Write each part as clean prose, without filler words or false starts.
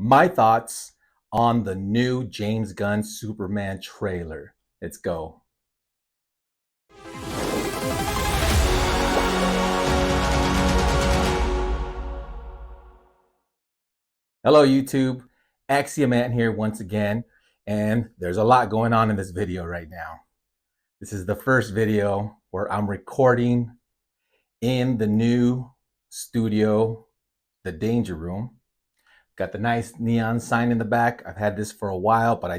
my thoughts on the new James Gunn Superman trailer. Let's go. Hello, YouTube. Axioman here once again, and there's a lot going on in this video right now. This is the first video where I'm recording in the new studio, the Danger Room. Got the nice neon sign in the back. I've had this for a while, but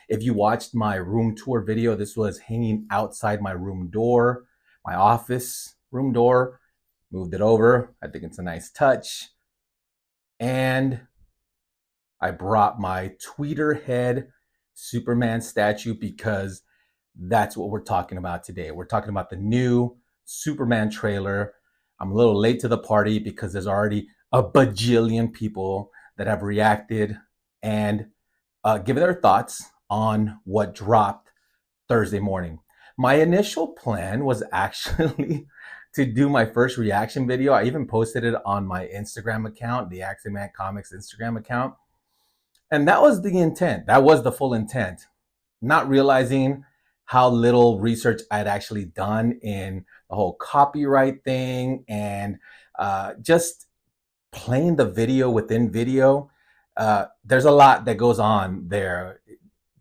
if you watched my room tour video, this was hanging outside my room door, my office room door. Moved it over. I think it's a nice touch. And I brought my tweeter head Superman statue because that's what we're talking about today. We're talking about the new Superman trailer. I'm a little late to the party because there's already a bajillion people that have reacted and given their thoughts on what dropped Thursday morning. My initial plan was actually to do my first reaction video. I even posted it on my Instagram account, the Axioman Comics Instagram account. And that was the intent. That was the full intent. Not realizing how little research I'd actually done in the whole copyright thing and just playing the video within video. There's a lot that goes on there.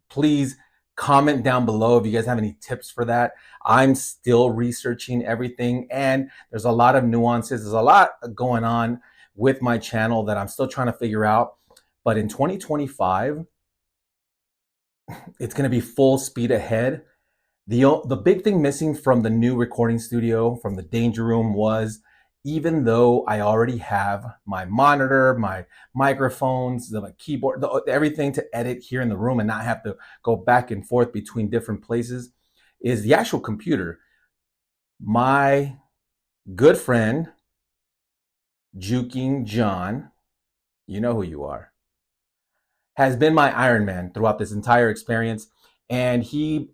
Please comment down below if you guys have any tips for that. I'm still researching everything, and there's a lot of nuances. There's a lot going on with my channel that I'm still trying to figure out. But in 2025, it's going to be full speed ahead. The big thing missing from the new recording studio, from the Danger Room, was even though I already have my monitor, my microphones, my keyboard, everything to edit here in the room and not have to go back and forth between different places, is the actual computer. My good friend, Juking John, you know who you are, has been my Iron Man throughout this entire experience. And he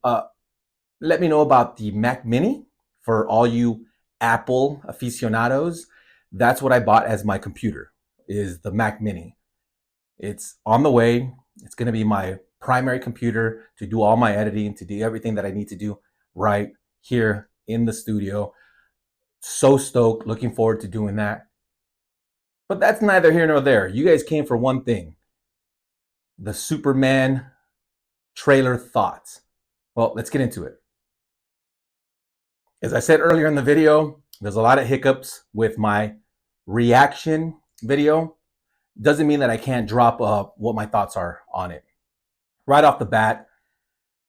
let me know about the Mac Mini. For all you Apple aficionados, that's what I bought as my computer, is the Mac Mini. It's on the way. It's going to be my primary computer to do all my editing, to do everything that I need to do right here in the studio. So stoked, looking forward to doing that. But that's neither here nor there. You guys came for one thing: the Superman trailer thoughts. Well, let's get into it. As I said earlier in the video, there's a lot of hiccups with my reaction video. Doesn't mean that I can't drop what my thoughts are on it. Right off the bat,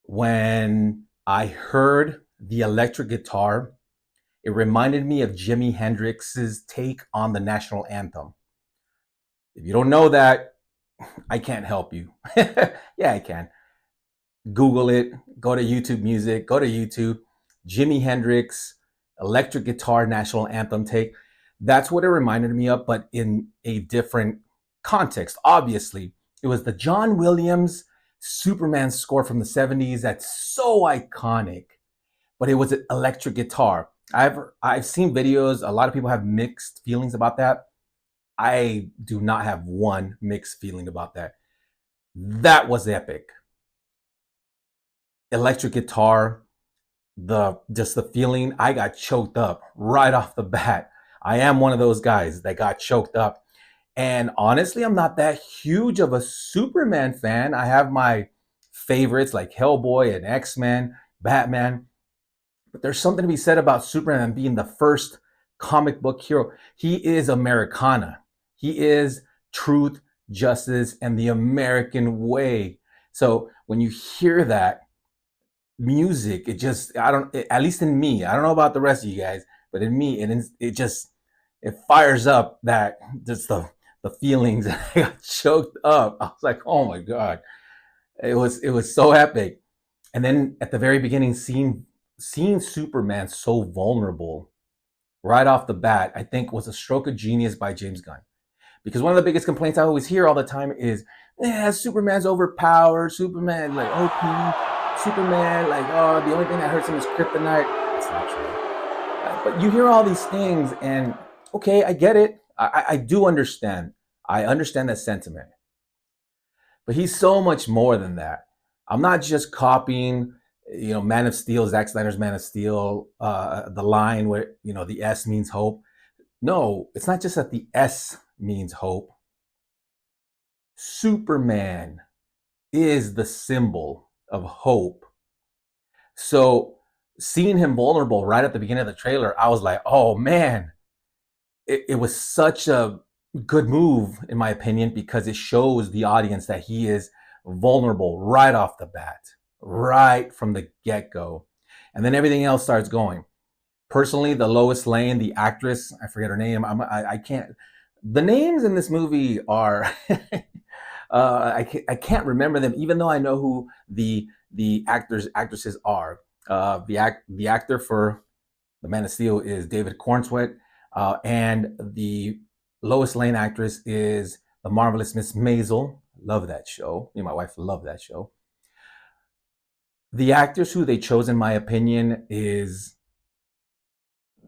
when I heard the electric guitar, it reminded me of Jimi Hendrix's take on the national anthem. If you don't know that, I can't help you. Yeah, I can. Google it, go to YouTube Music, go to YouTube, Jimi Hendrix, electric guitar national anthem take. That's what it reminded me of, but in a different context. Obviously, it was the John Williams Superman score from the 70s that's so iconic, but it was an electric guitar. I've seen videos, a lot of people have mixed feelings about that. I do not have one mixed feeling about that. That was epic. Electric guitar, just the feeling, I got choked up right off the bat. I am one of those guys that got choked up. And honestly, I'm not that huge of a Superman fan. I have my favorites like Hellboy and X-Men, Batman. But there's something to be said about Superman being the first comic book hero. He is Americana. He is truth, justice, and the American way. So when you hear that music, at least in me, I don't know about the rest of you guys, but in me, it fires up just the feelings. I got choked up. I was like, oh my God. It was so epic. And then at the very beginning, seeing Superman so vulnerable right off the bat, I think was a stroke of genius by James Gunn. Because one of the biggest complaints I always hear all the time is, yeah, Superman's overpowered, Superman like OP, Superman like, oh, the only thing that hurts him is kryptonite. It's not true. But you hear all these things, and okay, I get it. I do understand. I understand that sentiment. But he's so much more than that. I'm not just copying, Man of Steel, Zack Snyder's Man of Steel, the line where, the S means hope. No, it's not just that the S means hope. Superman is the symbol of hope. So seeing him vulnerable right at the beginning of the trailer, I was like, oh man, it was such a good move, in my opinion, because it shows the audience that he is vulnerable right off the bat, right from the get go. And then everything else starts going. Personally, the Lois Lane, the actress, I forget her name. I can't. The names in this movie are, I can't remember them, even though I know who the actresses are. The actor for the Man of Steel is David Cornsweet, and the Lois Lane actress is the marvelous Miss Maisel. Love that show. Me and my wife love that show. The actress who they chose, in my opinion, is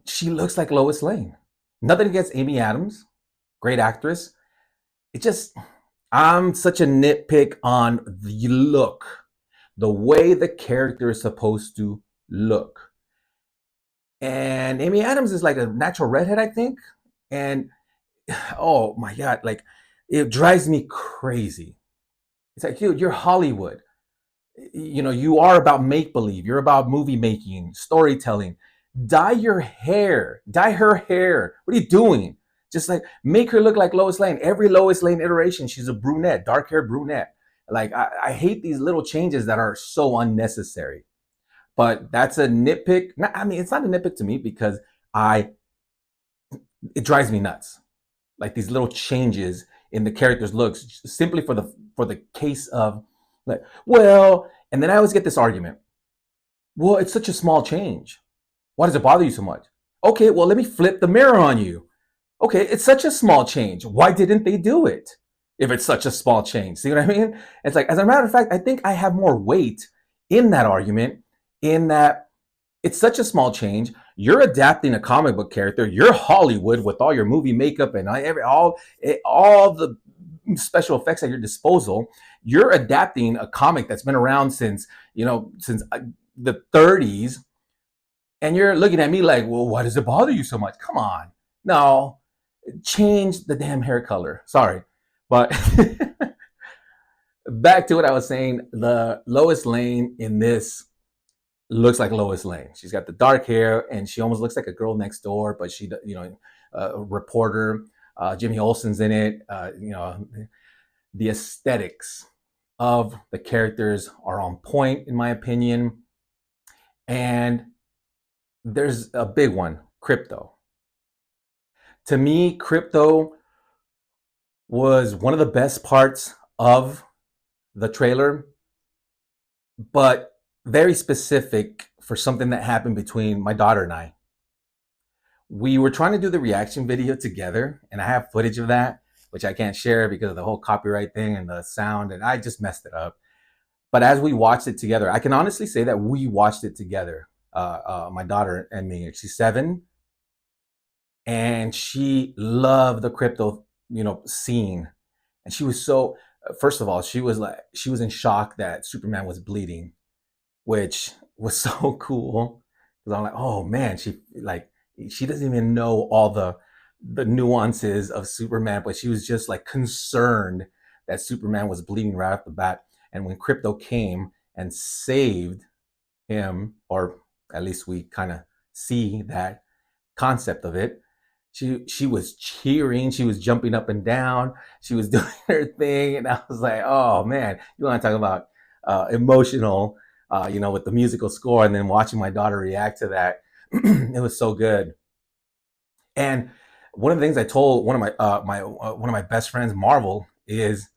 she looks like Lois Lane. Nothing against Amy Adams, great actress. It just, I'm such a nitpick on the look, the way the character is supposed to look. And Amy Adams is like a natural redhead, I think. And oh my God, like it drives me crazy. It's like, dude, you're Hollywood. You are about make believe. You're about movie making, storytelling. Dye your hair, dye her hair. What are you doing? Just like make her look like Lois Lane. Every Lois Lane iteration, she's a brunette, dark hair brunette. Like I hate these little changes that are so unnecessary. But that's a nitpick. I mean, it's not a nitpick to me because I it drives me nuts. Like these little changes in the character's looks, simply for the case of like, well, and then I always get this argument. Well, it's such a small change. Why does it bother you so much? Okay, well, let me flip the mirror on you. Okay, it's such a small change. Why didn't they do it? If it's such a small change, see what I mean? It's like, as a matter of fact, I think I have more weight in that argument, in that it's such a small change. You're adapting a comic book character. You're Hollywood with all your movie makeup and all the special effects at your disposal. You're adapting a comic that's been around since the 30s, and you're looking at me like, well, why does it bother you so much? Come on, no, change the damn hair color. Sorry, but back to what I was saying. The Lois Lane in this looks like Lois Lane. She's got the dark hair, and she almost looks like a girl next door. But she, a reporter. Jimmy Olsen's in it. The aesthetics of the characters are on point, in my opinion. And there's a big one, Crypto. To me, Crypto was one of the best parts of the trailer, but very specific for something that happened between my daughter and I. We were trying to do the reaction video together, and I have footage of that, which I can't share because of the whole copyright thing and the sound, and I just messed it up. But as we watched it together, I can honestly say that we watched it together, my daughter and me. She's 7, and she loved the Crypto, scene. And she was so, first of all, she was in shock that Superman was bleeding, which was so cool. Because I'm like, oh man, she doesn't even know all the nuances of Superman, but she was just like concerned that Superman was bleeding right off the bat. And when Crypto came and saved him, or at least we kind of see that concept of it, she was cheering, she was jumping up and down, she was doing her thing, and I was like, oh man, you want to talk about emotional, with the musical score, and then watching my daughter react to that, it was so good. And one of the things I told one of one of my best friends, Marvel, is,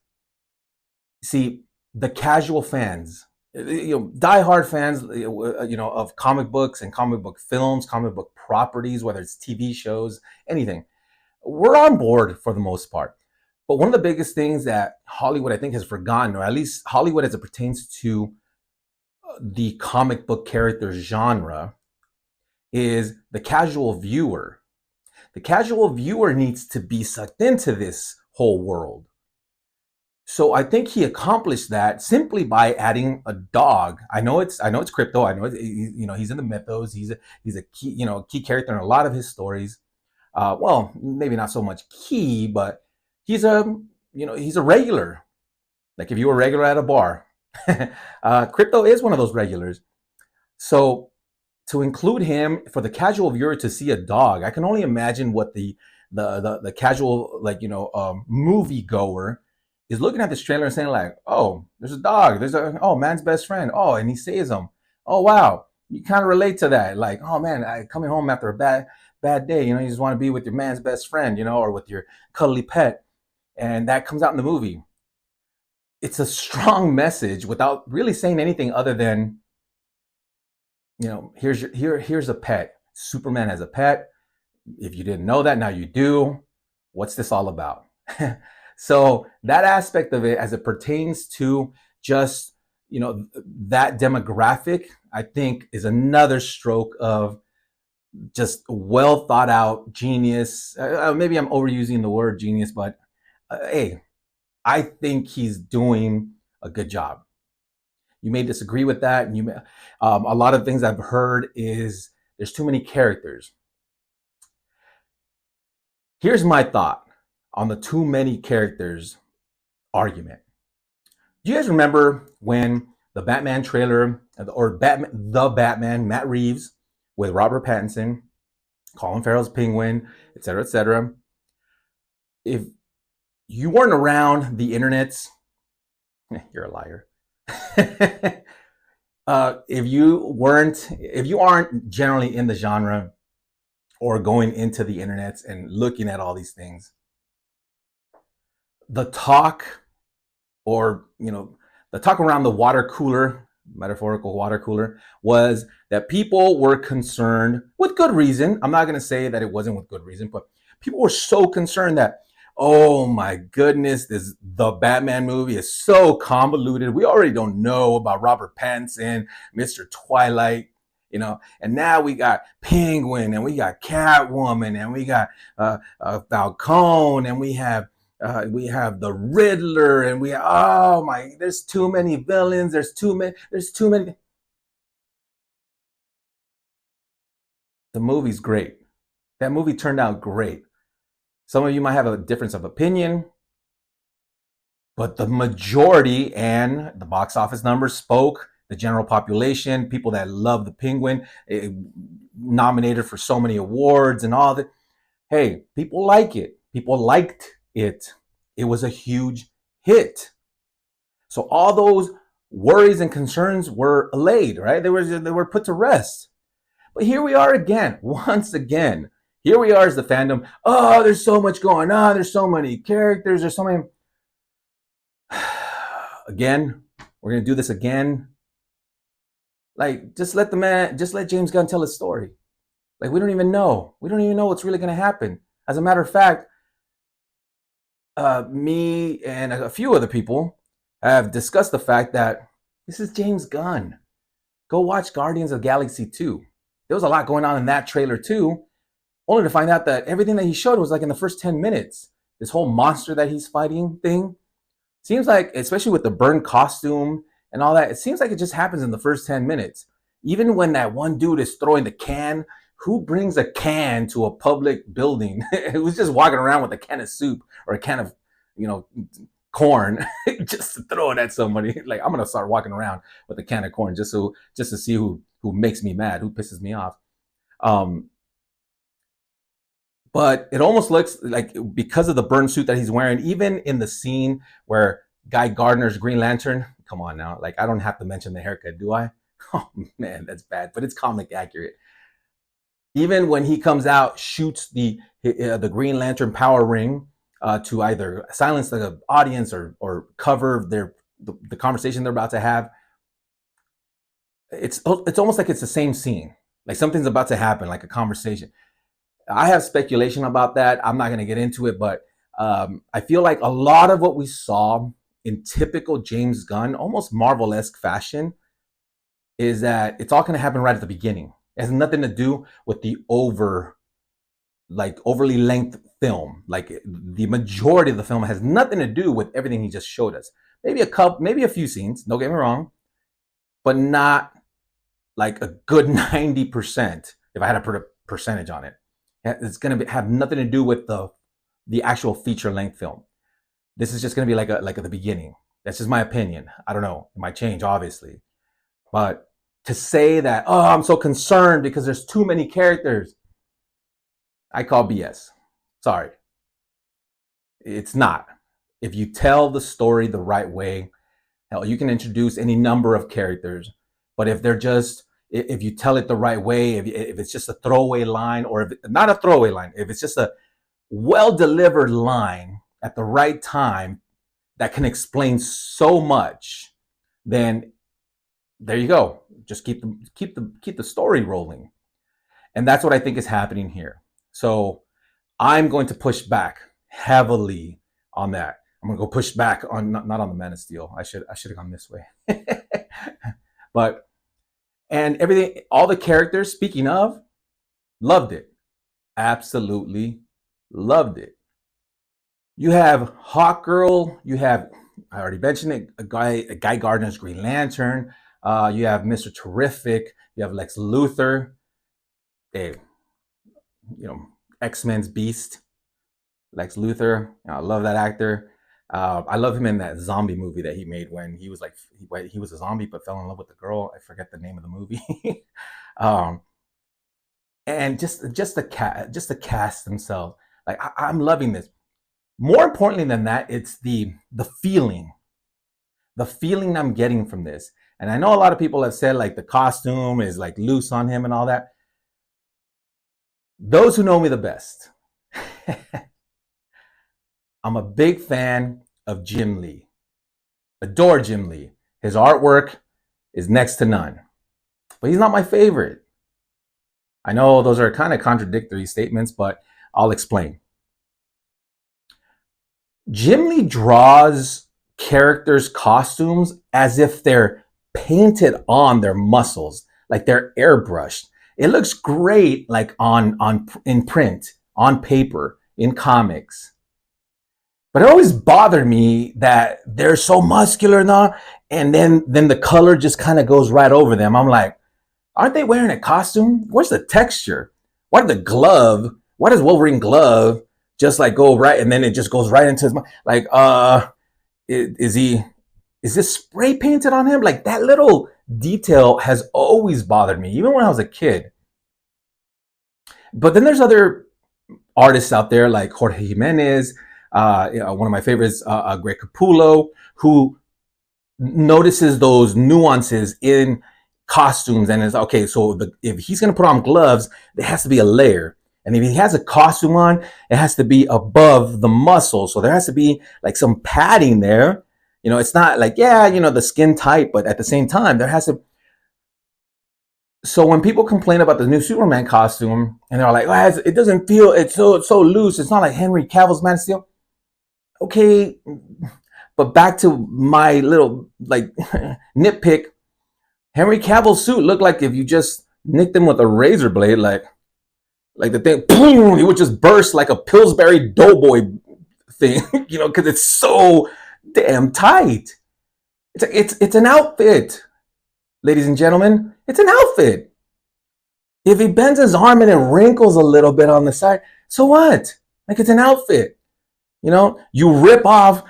see, the casual fans, diehard fans, of comic books and comic book films, comic book properties, whether it's TV shows, anything, we're on board for the most part. But one of the biggest things that Hollywood, I think, has forgotten, or at least Hollywood as it pertains to the comic book character genre, is the casual viewer. The casual viewer needs to be sucked into this whole world. So I think he accomplished that simply by adding a dog. I know it's crypto. I know he's in the mythos. He's a key key character in a lot of his stories. Well, maybe not so much key, but he's a he's a regular. Like if you were a regular at a bar, crypto is one of those regulars. So to include him for the casual viewer to see a dog, I can only imagine what the casual movie goer is looking at this trailer and saying like, oh, there's a dog, there's a man's best friend, oh, and he saves him. Oh wow, you kind of relate to that, like, oh man, I coming home after a bad day, you just want to be with your man's best friend, or with your cuddly pet, and that comes out in the movie. It's a strong message without really saying anything other than, here's a pet. Superman has a pet. If you didn't know that, now you do. What's this all about? So that aspect of it, as it pertains to just that demographic, I think is another stroke of just well thought out genius. Maybe I'm overusing the word genius, but hey, I think he's doing a good job. You may disagree with that, and a lot of things I've heard is there's too many characters. Here's my thought on the too many characters argument. Do you guys remember when the Batman trailer, or the Batman, Matt Reeves with Robert Pattinson, Colin Farrell's Penguin, etc., etc.? If you weren't around the internets, you're a liar. If you aren't generally in the genre or going into the internets and looking at all these things, the talk, or the talk around the water cooler, metaphorical water cooler, was that people were concerned, with good reason. I'm not going to say that it wasn't with good reason, but people were so concerned that, oh my goodness, the Batman movie is so convoluted. We already don't know about Robert Pattinson, Mr. Twilight, and now we got Penguin, and we got Catwoman, and we got Falcone, and we have the Riddler, and there's too many villains. There's too many. The movie's great. That movie turned out great. Some of you might have a difference of opinion, but the majority and the box office numbers spoke. The general population, people that love the Penguin, nominated for so many awards and all that. Hey, people like it. People liked it. It was a huge hit. So all those worries and concerns were allayed, right? They were put to rest. But here we are again, once again. Here we are as the fandom. Oh, there's so much going on. There's so many characters. There's so many. Again, we're going to do this again. Like, just let James Gunn tell his story. Like, we don't even know. We don't even know what's really going to happen. As a matter of fact, me and a few other people have discussed the fact that this is James Gunn. Go watch Guardians of the Galaxy 2. There was a lot going on in that trailer too, only to find out that everything that he showed was like in the first 10 minutes. This whole monster that he's fighting thing seems like, especially with the burned costume and all that, it seems like it just happens in the first 10 minutes. Even when that one dude is throwing the can, who brings a can to a public building? Who's just walking around with a can of soup or a can of, corn just to throw it at somebody? Like, I'm gonna start walking around with a can of corn just to see who makes me mad, who pisses me off. But it almost looks like, because of the burn suit that he's wearing, even in the scene where Guy Gardner's Green Lantern, come on now, like, I don't have to mention the haircut, do I? Oh man, that's bad, but it's comic accurate. Even when he comes out, shoots the Green Lantern power ring to either silence the audience or cover the conversation they're about to have. It's almost like it's the same scene, like something's about to happen, like a conversation. I have speculation about that. I'm not going to get into it, but I feel like a lot of what we saw in typical James Gunn, almost Marvel-esque fashion, is that it's all going to happen right at the beginning. It has nothing to do with the over like overly length film. Like the majority of the film has nothing to do with everything he just showed us. Maybe a couple, maybe a few scenes, don't get me wrong, but not like a good 90%. If I had to put a percentage on it, it's going to have nothing to do with the actual feature length film. This is just going to be like at the beginning. That's just my opinion. I don't know. It might change, obviously. But to say that, oh, I'm so concerned because there's too many characters, I call BS. Sorry. It's not. If you tell the story the right way, hell, you can introduce any number of characters. But if you tell it the right way, if it's just a throwaway line, or not a throwaway line, if it's just a well-delivered line at the right time that can explain so much, then there you go. Just keep the story rolling. And that's what I think is happening here. So I'm going to push back heavily on that. I'm going to go push back on not on the Man of Steel. I should have gone this way. But and everything, all the characters, speaking of, loved it. Absolutely loved it. You have Hawkgirl, you have, I already mentioned it, Guy Gardner's Green Lantern, you have Mr. Terrific, you have Lex Luthor, X-Men's Beast, Lex Luthor. I love that actor. I love him in that zombie movie that he made when he was like, he was a zombie but fell in love with the girl. I forget the name of the movie. And just the cast themselves. Like I'm loving this. More importantly than that, it's the feeling I'm getting from this. And I know a lot of people have said like the costume is like loose on him and all that. Those who know me the best, I'm a big fan of Jim Lee. Adore Jim Lee. His artwork is next to none. But he's not my favorite. I know those are kind of contradictory statements, but I'll explain. Jim Lee draws characters' costumes as if they're painted on their muscles, like they're airbrushed. It looks great, like in print, on paper, in comics. But it always bothered me that they're so muscular now, and then the color just kind of goes right over them. I'm like, aren't they wearing a costume? Where's the texture? Why does Wolverine glove just like go right, and then it just goes right into his mouth? Like, is this spray painted on him? Like that little detail has always bothered me, even when I was a kid. But then there's other artists out there like Jorge Jimenez, one of my favorites, Greg Capullo, who notices those nuances in costumes and is okay. So if he's going to put on gloves, there has to be a layer. And if he has a costume on, it has to be above the muscle. So there has to be like some padding there. It's not like, the skin tight, but at the same time, there has to. So when people complain about the new Superman costume and they're like, it doesn't feel, it's so loose. It's not like Henry Cavill's Man of Steel. Okay. But back to my little like nitpick, Henry Cavill's suit looked like if you just nicked him with a razor blade, like the thing, boom, it would just burst like a Pillsbury Doughboy thing, because it's so damn tight. It's an outfit, ladies and gentlemen. It's an outfit. If he bends his arm and it wrinkles a little bit on the side, so what? Like it's an outfit. You rip off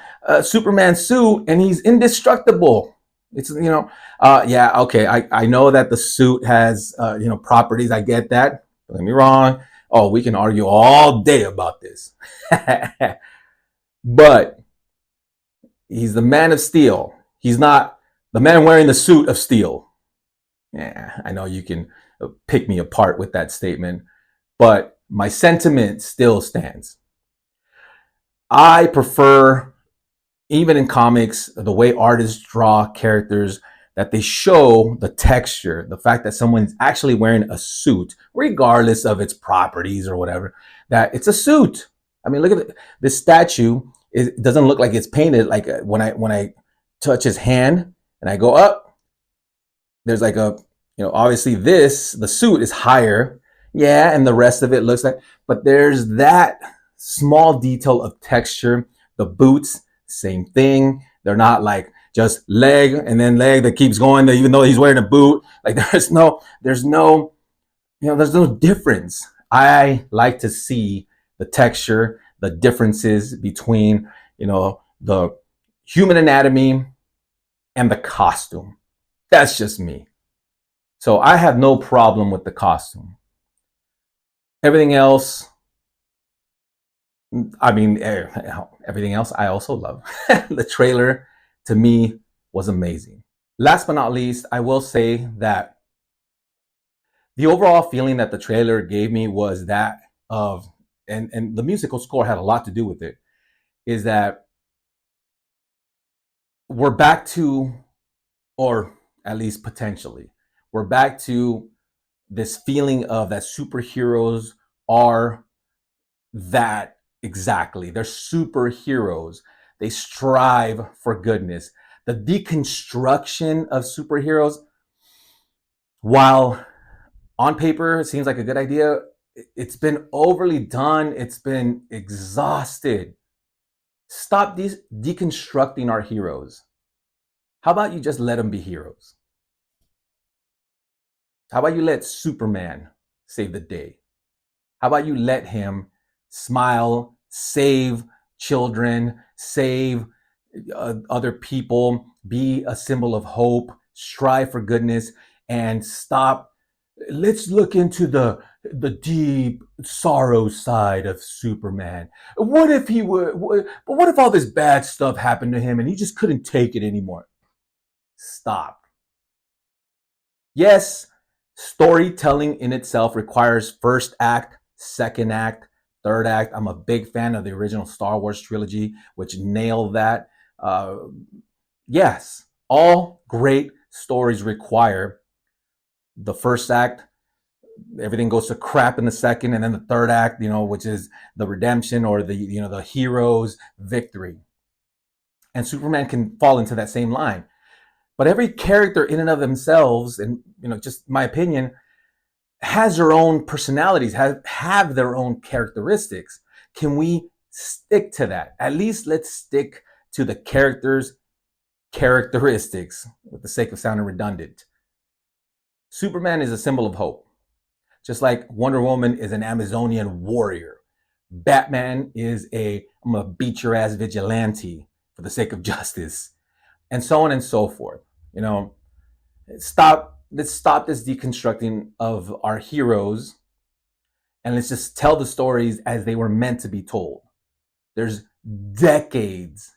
Superman's suit and he's indestructible. It's, okay. I know that the suit has, properties. I get that. Don't get me wrong. Oh, we can argue all day about this. But he's the Man of Steel. He's not the man wearing the suit of steel. Yeah, I know you can pick me apart with that statement, but my sentiment still stands. I prefer, even in comics, the way artists draw characters, that they show the texture, the fact that someone's actually wearing a suit, regardless of its properties or whatever, that it's a suit. I mean, look at this statue. It doesn't look like it's painted. Like when I touch his hand and I go up, there's like obviously the suit is higher. Yeah, and the rest of it looks like, but there's that small detail of texture. The boots, same thing. They're not like just leg and then leg that keeps going, even though he's wearing a boot. Like there's no difference. I like to see the texture, the differences between, the human anatomy and the costume. That's just me. So I have no problem with the costume. Everything else, I mean, everything else I also love. The trailer to me was amazing. Last but not least, I will say that the overall feeling that the trailer gave me was that of, and the musical score had a lot to do with it, is that we're back to, or at least potentially, we're back to this feeling of that superheroes are that exactly. They're superheroes. They strive for goodness. The deconstruction of superheroes, while on paper it seems like a good idea, it's been overly done. It's been exhausted. Stop deconstructing our heroes. How about you just let them be heroes? How about you let Superman save the day? How about you let him smile, save children, save other people, be a symbol of hope, strive for goodness, and stop. Let's look into the deep sorrow side of Superman. What if he were? But what if all this bad stuff happened to him and he just couldn't take it anymore? Stop. Yes, storytelling in itself requires first act, second act, third act. I'm a big fan of the original Star Wars trilogy, which nailed that. Uh, yes, all great stories require the first act. Everything goes to crap in the second, and then the third act, which is the redemption or the hero's victory. And Superman can fall into that same line. But every character in and of themselves, and just my opinion, has their own personalities, have their own characteristics. Can we stick to that? At least let's stick to the characters' characteristics, with the sake of sounding redundant. Superman is a symbol of hope, just like Wonder Woman is an Amazonian warrior. Batman is I'm gonna beat your ass vigilante for the sake of justice, and so on and so forth. Let's stop this deconstructing of our heroes, and let's just tell the stories as they were meant to be told. There's decades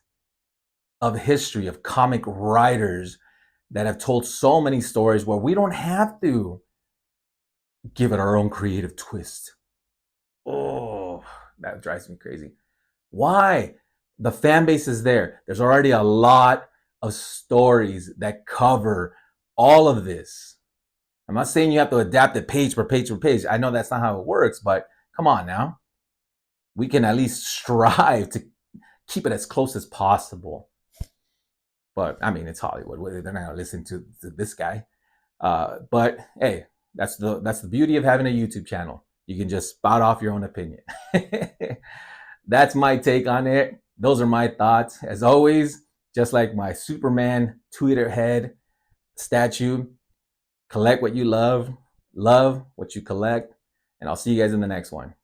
of history of comic writers that have told so many stories where we don't have to give it our own creative twist. Oh, that drives me crazy. Why? The fan base is there. There's already a lot of stories that cover all of this. I'm not saying you have to adapt it page per page per page. I know that's not how it works, but come on now. We can at least strive to keep it as close as possible. But I mean, it's Hollywood. They're not gonna listen to this guy. But hey, that's the beauty of having a YouTube channel. You can just spout off your own opinion. That's my take on it. Those are my thoughts. As always, just like my Superman Twitter head statue, collect what you love what you collect, and I'll see you guys in the next one.